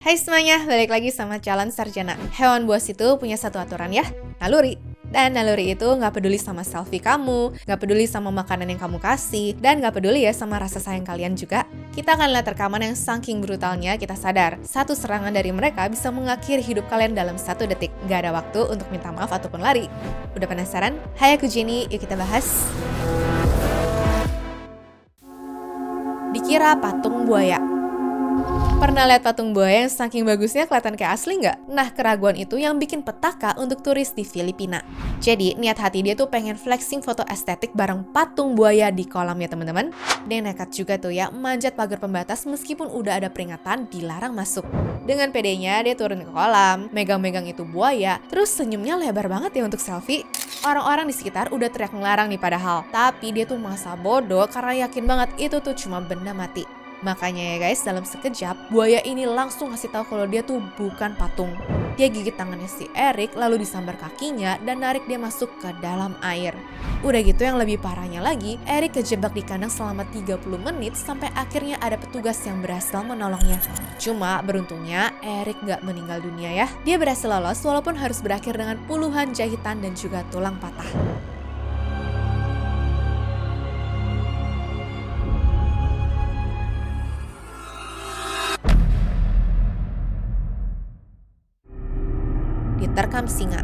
Hai semuanya, balik lagi sama Calon Sarjana. Hewan buas itu punya satu aturan ya, naluri. Dan naluri itu nggak peduli sama selfie kamu, nggak peduli sama makanan yang kamu kasih, dan nggak peduli ya sama rasa sayang kalian juga. Kita akan lihat rekaman yang saking brutalnya kita sadar, satu serangan dari mereka bisa mengakhiri hidup kalian dalam 1 detik. Nggak ada waktu untuk minta maaf ataupun lari. Udah penasaran? Hai, aku Jenny, yuk kita bahas. Dikira patung buaya. Pernah lihat patung buaya yang saking bagusnya kelihatan kayak asli nggak? Nah, keraguan itu yang bikin petaka untuk turis di Filipina. Jadi, niat hati dia tuh pengen flexing foto estetik bareng patung buaya di kolam ya teman-teman. Dia nekat juga tuh ya, manjat pagar pembatas meskipun udah ada peringatan dilarang masuk. Dengan pedenya, dia turun ke kolam, megang-megang itu buaya, terus senyumnya lebar banget ya untuk selfie. Orang-orang di sekitar udah teriak ngelarang nih padahal, tapi dia tuh masa bodoh karena yakin banget itu tuh cuma benda mati. Makanya ya guys, dalam sekejap, buaya ini langsung ngasih tahu kalau dia tuh bukan patung. Dia gigit tangannya si Eric, lalu disambar kakinya dan narik dia masuk ke dalam air. Udah gitu yang lebih parahnya lagi, Eric kejebak di kandang selama 30 menit sampai akhirnya ada petugas yang berhasil menolongnya. Cuma beruntungnya Eric gak meninggal dunia ya. Dia berhasil lolos walaupun harus berakhir dengan puluhan jahitan dan juga tulang patah. Diterkam singa.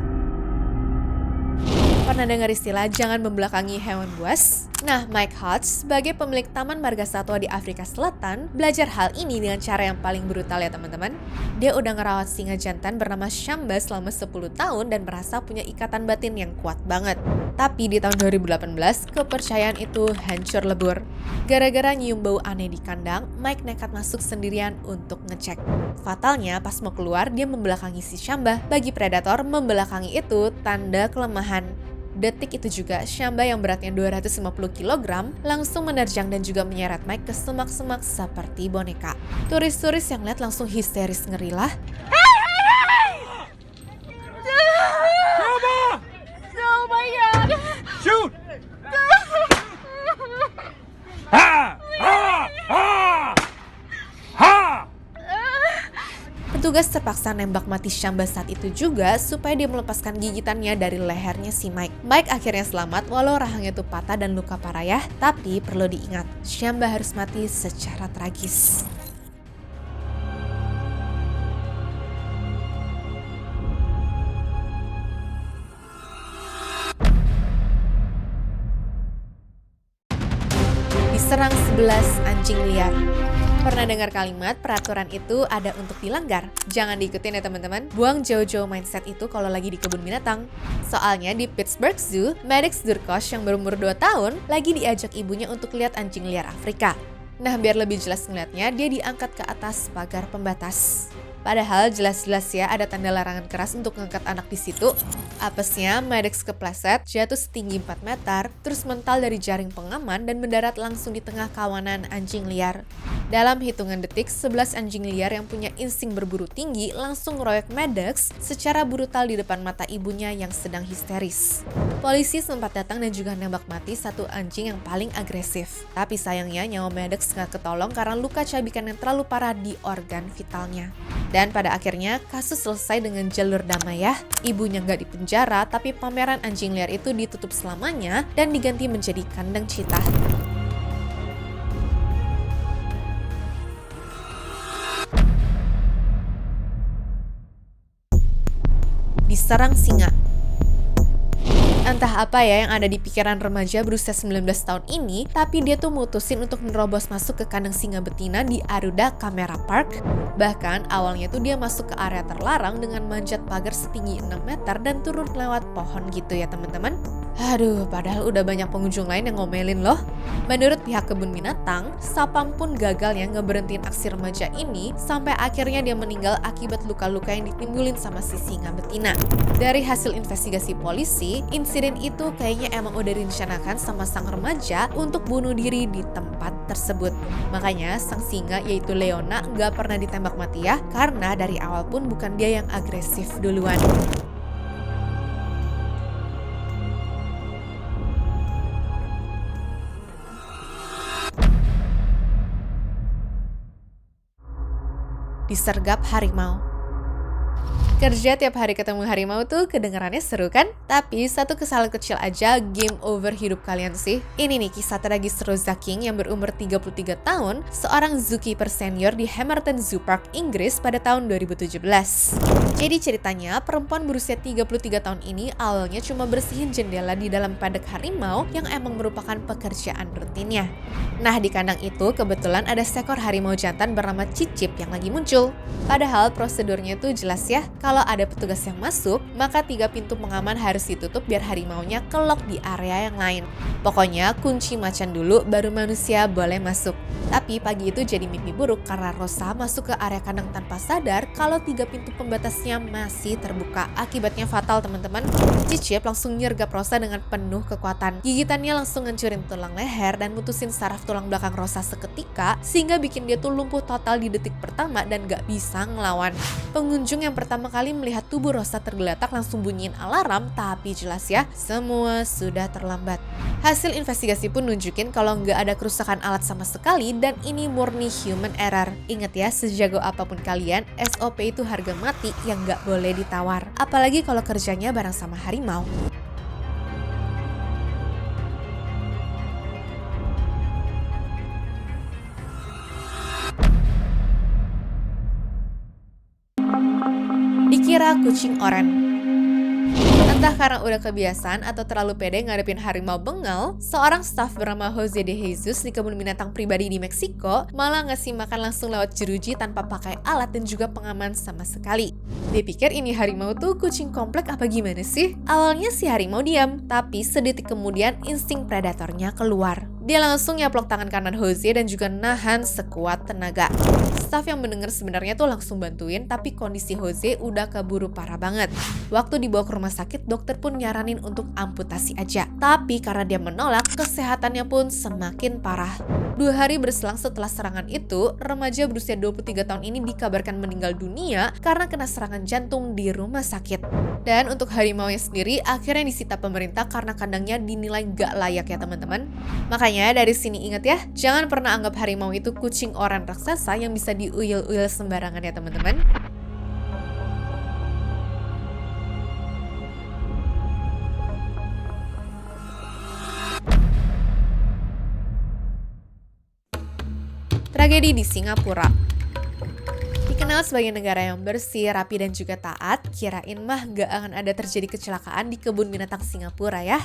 Pernah dengar istilah jangan membelakangi hewan buas? Nah, Mike Hodge sebagai pemilik Taman Marga Satwa di Afrika Selatan belajar hal ini dengan cara yang paling brutal ya teman-teman. Dia udah ngerawat singa jantan bernama Shamba selama 10 tahun dan merasa punya ikatan batin yang kuat banget. Tapi di tahun 2018, kepercayaan itu hancur lebur. Gara-gara nyium bau aneh di kandang, Mike nekat masuk sendirian untuk ngecek. Fatalnya, pas mau keluar, dia membelakangi si Shamba. Bagi predator, membelakangi itu tanda kelemahan. Detik itu juga, Shamba yang beratnya 250 kg langsung menerjang dan juga menyeret Mike ke semak-semak seperti boneka. Turis-turis yang lihat langsung histeris ngerilah. Oh my god! Shoot! Ha! Ha! Ha! Ha! Petugas terpaksa nembak mati Shamba saat itu juga supaya dia melepaskan gigitannya dari lehernya si Mike. Mike akhirnya selamat walau rahangnya tuh patah dan luka parah ya. Tapi perlu diingat, Shamba harus mati secara tragis. Diserang 11 anjing liar. Pernah dengar kalimat peraturan itu ada untuk dilanggar? Jangan diikutin ya teman-teman. Buang jauh-jauh mindset itu kalau lagi di kebun binatang. Soalnya di Pittsburgh Zoo, Maddox Durkosh yang berumur 2 tahun lagi diajak ibunya untuk lihat anjing liar Afrika. Nah, biar lebih jelas ngeliatnya, dia diangkat ke atas pagar pembatas. Padahal jelas-jelas ya ada tanda larangan keras untuk ngangkat anak di situ. Apesnya, Maddox kepleset, jatuh setinggi 4 meter, terus mental dari jaring pengaman dan mendarat langsung di tengah kawanan anjing liar. Dalam hitungan detik, 11 anjing liar yang punya insting berburu tinggi langsung ngeroyok Maddox secara brutal di depan mata ibunya yang sedang histeris. Polisi sempat datang dan juga nembak mati satu anjing yang paling agresif. Tapi sayangnya nyawa Maddox nggak ketolong karena luka cabikan yang terlalu parah di organ vitalnya. Dan pada akhirnya kasus selesai dengan jalur damai ya. Ibunya nggak dipenjara, tapi pameran anjing liar itu ditutup selamanya dan diganti menjadi kandang cheetah. Diserang singa. Entah apa ya yang ada di pikiran remaja berusia 19 tahun ini, tapi dia tuh mutusin untuk menerobos masuk ke kandang singa betina di Aruda Camera Park. Bahkan awalnya tuh dia masuk ke area terlarang dengan manjat pagar setinggi 6 meter dan turun lewat pohon gitu ya teman-teman. Aduh, padahal udah banyak pengunjung lain yang ngomelin loh. Menurut pihak kebun binatang, sapam pun gagal ya ngeberhentiin aksi remaja ini sampai akhirnya dia meninggal akibat luka-luka yang ditimbulin sama si singa betina. Dari hasil investigasi polisi, insiden itu kayaknya emang udah direncanakan sama sang remaja untuk bunuh diri di tempat tersebut. Makanya sang singa yaitu Leona nggak pernah ditembak mati ya, karena dari awal pun bukan dia yang agresif duluan. disergap harimau. Kerja tiap hari ketemu harimau tuh kedengarannya seru kan? Tapi satu kesalahan kecil aja game over hidup kalian sih. Ini nih kisah tragis Rosa King yang berumur 33 tahun, seorang zookeeper senior di Hamerton Zoo Park, Inggris pada tahun 2017. Jadi ceritanya, perempuan berusia 33 tahun ini awalnya cuma bersihin jendela di dalam paddock harimau yang emang merupakan pekerjaan rutinnya. Nah, di kandang itu kebetulan ada seekor harimau jantan bernama Cicip yang lagi muncul. Padahal prosedurnya tuh jelas ya, kalau ada petugas yang masuk, maka 3 pintu pengaman harus ditutup biar harimaunya kelok di area yang lain. Pokoknya kunci macan dulu baru manusia boleh masuk. Tapi pagi itu jadi mimpi buruk karena Rosa masuk ke area kandang tanpa sadar kalau 3 pintu pembatasnya masih terbuka. Akibatnya fatal teman-teman. Cicip langsung nyergap Rosa dengan penuh kekuatan. Gigitannya langsung ngancurin tulang leher dan mutusin saraf tulang belakang Rosa seketika sehingga bikin dia tuh lumpuh total di detik pertama dan gak bisa ngelawan. Pengunjung yang pertama kali melihat tubuh Rosa tergeletak langsung bunyiin alarm, tapi jelas ya, semua sudah terlambat. Hasil investigasi pun nunjukin kalau nggak ada kerusakan alat sama sekali dan ini murni human error. Ingat ya, sejago apapun kalian, SOP itu harga mati yang nggak boleh ditawar. Apalagi kalau kerjanya bareng sama harimau. Dikira kucing oren. Entah karena udah kebiasaan atau terlalu pede ngadepin harimau bengal, seorang staf bernama Jose de Jesus di kebun binatang pribadi di Meksiko malah ngasih makan langsung lewat jeruji tanpa pakai alat dan juga pengaman sama sekali. Dia pikir ini harimau tuh kucing komplek apa gimana sih? Awalnya si harimau diam, tapi sedetik kemudian insting predatornya keluar. Dia langsung nyaplok tangan kanan Jose dan juga nahan sekuat tenaga. Staf yang mendengar sebenarnya tuh langsung bantuin, tapi kondisi Jose udah keburu parah banget. Waktu dibawa ke rumah sakit, dokter pun nyaranin untuk amputasi aja. Tapi karena dia menolak, kesehatannya pun semakin parah. 2 hari berselang setelah serangan itu, remaja berusia 23 tahun ini dikabarkan meninggal dunia karena kena serangan jantung di rumah sakit. Dan untuk harimaunya sendiri, akhirnya disita pemerintah karena kandangnya dinilai gak layak ya teman-teman. Makanya dari sini ingat ya, jangan pernah anggap harimau itu kucing oren raksasa yang bisa diuyel-uyel sembarangan ya teman-teman. Tragedi di Singapura. Dikenal sebagai negara yang bersih, rapi, dan juga taat, kirain mah gak akan ada terjadi kecelakaan di kebun binatang Singapura ya.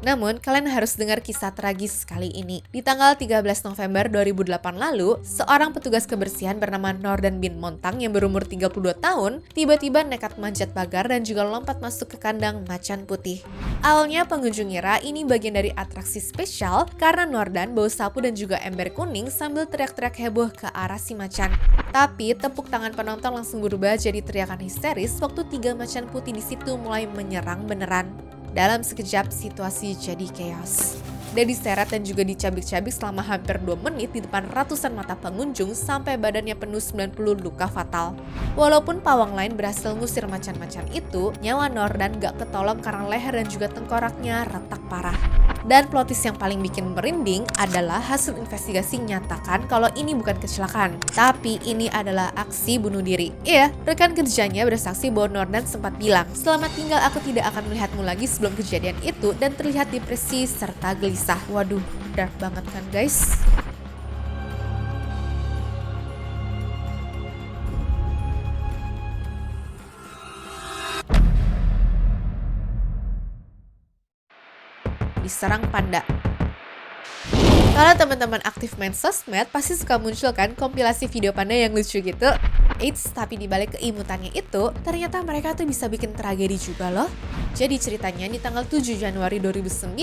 Namun, kalian harus dengar kisah tragis kali ini. Di tanggal 13 November 2008 lalu, seorang petugas kebersihan bernama Norden bin Montang yang berumur 32 tahun, tiba-tiba nekat manjat pagar dan juga lompat masuk ke kandang macan putih. Awalnya pengunjung ngira ini bagian dari atraksi spesial karena Norden bawa sapu dan juga ember kuning sambil teriak-teriak heboh ke arah si macan. Tapi tepuk tangan penonton langsung berubah jadi teriakan histeris waktu 3 macan putih di situ mulai menyerang beneran. Dalam sekejap situasi jadi chaos. Dia diseret dan juga dicabik-cabik selama hampir 2 menit di depan ratusan mata pengunjung sampai badannya penuh 90 luka fatal. Walaupun pawang lain berhasil ngusir macan-macan itu, nyawa Norden gak ketolong karena leher dan juga tengkoraknya retak parah. Dan plot twist yang paling bikin merinding adalah hasil investigasi menyatakan kalau ini bukan kecelakaan, tapi ini adalah aksi bunuh diri. Iya, rekan kerjanya bersaksi bahwa Norden sempat bilang, "Selamat tinggal, aku tidak akan melihatmu lagi," sebelum kejadian itu dan terlihat depresi serta gelisah. Waduh, dark banget kan guys? Diserang panda. Kalau teman-teman aktif main sosmed, pasti suka muncul kan kompilasi video panda yang lucu gitu. Eits, tapi dibalik keimutannya itu, ternyata mereka tuh bisa bikin tragedi juga loh. Jadi ceritanya di tanggal 7 Januari 2009,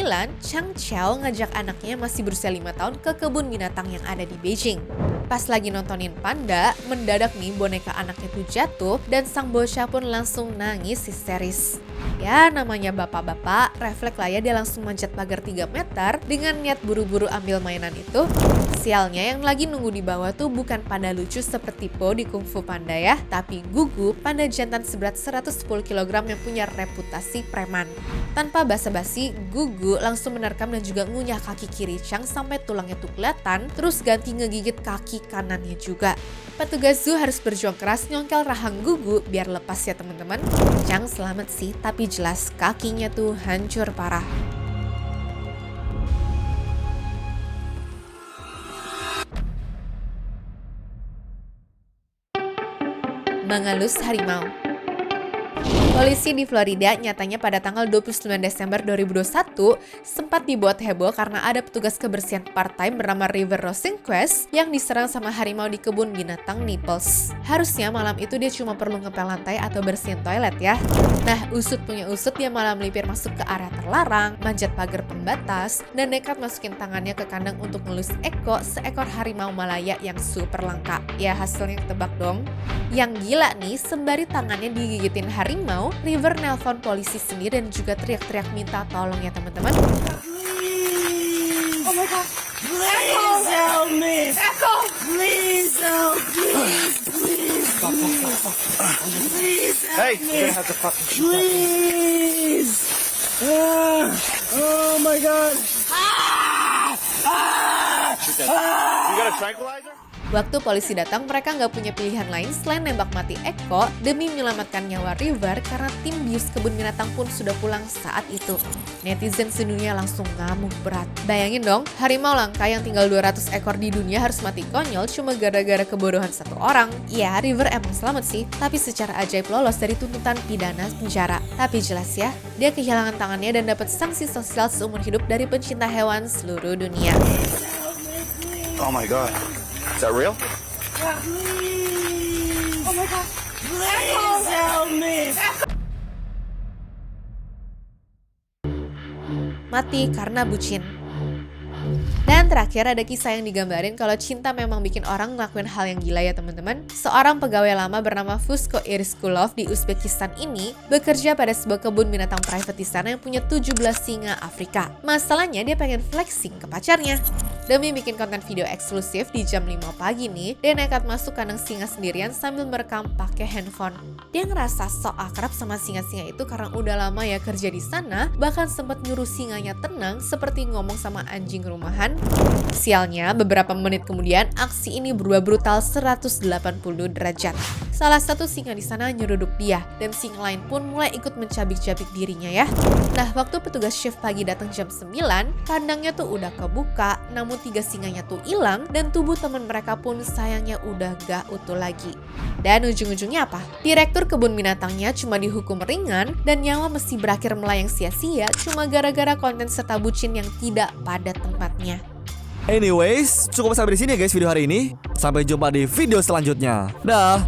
Chang Xiao ngajak anaknya masih berusia 5 tahun ke kebun binatang yang ada di Beijing. Pas lagi nontonin panda, mendadak nih boneka anaknya tuh jatuh dan sang bocah pun langsung nangis histeris. Ya namanya bapak-bapak, refleks lah ya dia langsung manjat pagar 3 meter dengan niat buru-buru ambil mainan itu. Sialnya yang lagi nunggu di bawah tuh bukan panda lucu seperti Po di Kung Fu Panda ya, tapi Gugu, panda jantan seberat 110 kg yang punya reputasi preman. Tanpa basa-basi, Gugu langsung menerkam dan juga ngunyah kaki kiri Chang sampai tulangnya tuh kelihatan, terus ganti ngegigit kaki kanannya juga. Petugas zoo harus berjuang keras nyongkel rahang Gugu biar lepas ya teman-teman. Chang selamat sih, tapi jelas kakinya tuh hancur parah. Mengelus harimau. Polisi di Florida nyatanya pada tanggal 29 Desember 2021 sempat dibuat heboh karena ada petugas kebersihan part-time bernama River Rosenquist yang diserang sama harimau di kebun binatang Naples. Harusnya malam itu dia cuma perlu ngepel lantai atau bersihin toilet ya. Nah, usut punya usut dia malah melipir masuk ke area terlarang, manjat pagar pembatas, dan nekat masukin tangannya ke kandang untuk ngelus Eko, seekor harimau Malaya yang super langka. Ya hasilnya ketebak dong. Yang gila nih, sembari tangannya digigitin harimau, River nelpon polisi sendiri dan juga teriak-teriak minta tolong ya teman-teman. Oh my god. Please help me! Echo! Please help! Please! Please! Please help Hey, me! you're gonna have to fucking shoot that. Please! Oh my god! You got a tranquilizer? Waktu polisi datang, mereka nggak punya pilihan lain selain nembak mati Eko demi menyelamatkan nyawa River karena tim bius kebun binatang pun sudah pulang saat itu. Netizen sedunia langsung ngamuk berat. Bayangin dong, harimau langka yang tinggal 200 ekor di dunia harus mati konyol cuma gara-gara kebodohan satu orang. Ya, River emang selamat sih, tapi secara ajaib lolos dari tuntutan pidana penjara. Tapi jelas ya, dia kehilangan tangannya dan dapat sanksi sosial seumur hidup dari pencinta hewan seluruh dunia. Oh my god. Is that real? Please! Oh my god. Please help me! Mati karena bucin. Dan terakhir ada kisah yang digambarin kalau cinta memang bikin orang ngelakuin hal yang gila ya teman-teman. Seorang pegawai lama bernama Fusko Iriskulov di Uzbekistan ini bekerja pada sebuah kebun binatang private di sana yang punya 17 singa Afrika. Masalahnya dia pengen flexing ke pacarnya. Demi bikin konten video eksklusif di jam 5 pagi nih, dia nekat masuk kandang singa sendirian sambil merekam pakai handphone. Dia ngerasa sok akrab sama singa-singa itu karena udah lama ya kerja di sana, bahkan sempat nyuruh singanya tenang seperti ngomong sama anjing rumahan. Sialnya, beberapa menit kemudian aksi ini berubah brutal 180 derajat. Salah satu singa di sana nyeruduk dia, dan singa lain pun mulai ikut mencabik-cabik dirinya ya. Nah, waktu petugas shift pagi datang jam 9, kandangnya tuh udah kebuka, namun 3 singanya tuh hilang, dan tubuh teman mereka pun sayangnya udah gak utuh lagi. Dan ujung-ujungnya apa? Direktur kebun binatangnya cuma dihukum ringan, dan nyawa mesti berakhir melayang sia-sia cuma gara-gara konten serta bucin yang tidak pada tempatnya. Anyways, cukup sampai di sini ya guys video hari ini. Sampai jumpa di video selanjutnya. Dah.